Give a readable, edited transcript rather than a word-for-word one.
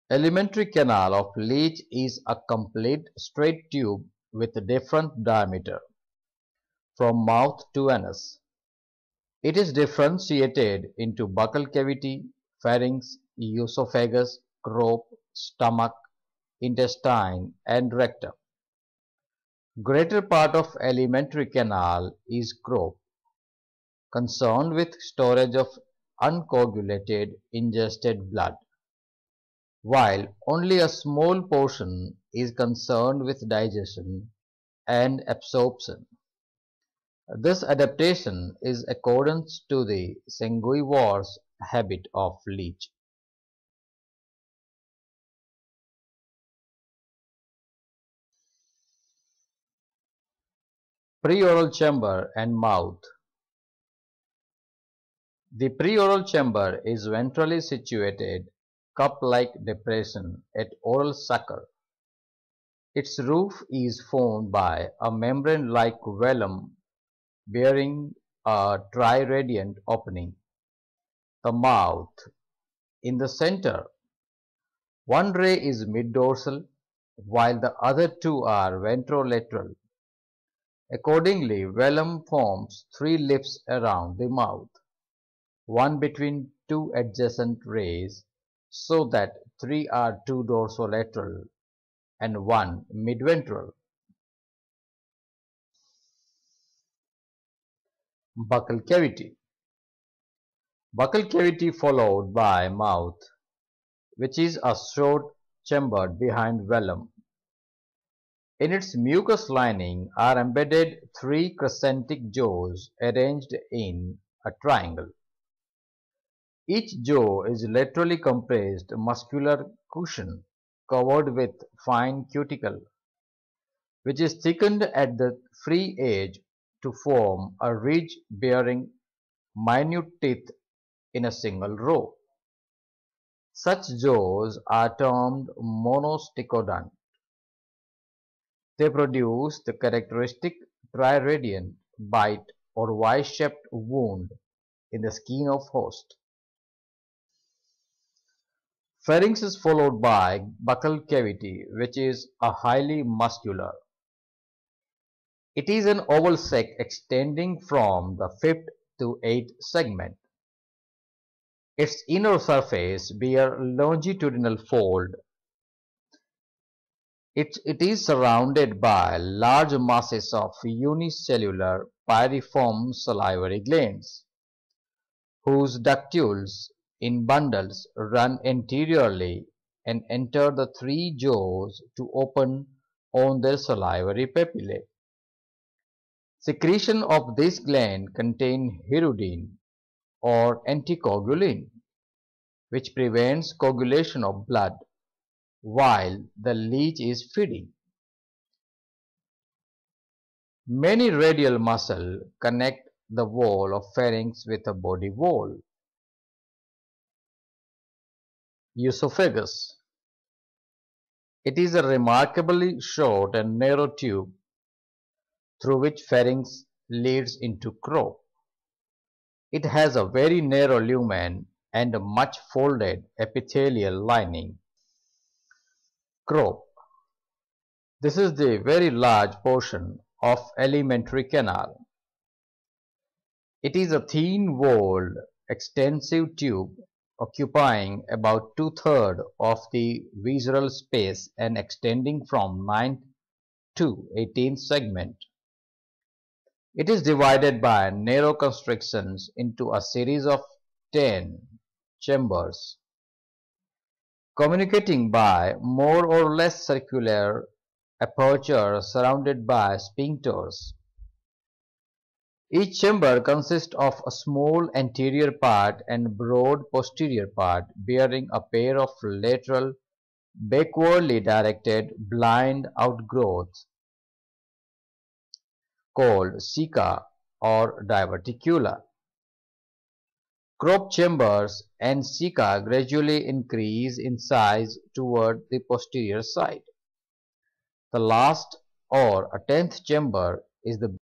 Alimentary canal of leech is a complete straight tube with a different diameter from mouth to anus. It is differentiated into buccal cavity, pharynx, esophagus, croup, stomach, intestine, and rectum. Greater part of alimentary canal is croup, concerned with storage of uncoagulated ingested blood, while only a small portion is concerned with digestion and absorption. This adaptation is accordant to the sanguivorous habit of leech. Preoral chamber and mouth. The preoral chamber is ventrally situated, cup-like depression at oral sucker. Its roof is formed by a membrane-like velum bearing a triradiant opening. The mouth. In the center, one ray is mid-dorsal, while the other two are ventrolateral. Accordingly, velum forms three lips around the mouth, one between two adjacent rays, so that three are two dorsolateral and one midventral. Buccal cavity. Buccal cavity followed by mouth, which is a short chamber behind velum. In its mucous lining are embedded three crescentic jaws arranged in a triangle. Each jaw is laterally compressed muscular cushion covered with fine cuticle, which is thickened at the free edge to form a ridge bearing minute teeth in a single row. Such jaws are termed monostichodont. They produce the characteristic triradiant bite or Y-shaped wound in the skin of host. Pharynx is followed by buccal cavity, which is a highly muscular. It is an oval sac extending from the fifth to eighth segment. Its inner surface bears longitudinal fold. It is surrounded by large masses of unicellular pyriform salivary glands, whose ductules in bundles run anteriorly and enter the three jaws to open on their salivary papillae. Secretion of this gland contain hirudin or anticoagulin, which prevents coagulation of blood while the leech is feeding. Many radial muscles connect the wall of pharynx with the body wall. Esophagus. It is a remarkably short and narrow tube through which pharynx leads into croup. It has a very narrow lumen and a much folded epithelial lining. Croup. This is the very large portion of alimentary canal. It is a thin-walled, extensive tube occupying about 2/3 of the visceral space and extending from 9th to 18th segment. It is divided by narrow constrictions into a series of 10 chambers, communicating by more or less circular apertures surrounded by sphincters. Each chamber consists of a small anterior part and broad posterior part bearing a pair of lateral, backwardly directed blind outgrowths called ceca or diverticula. Croup chambers and ceca gradually increase in size toward the posterior side. The last or a 10th chamber is the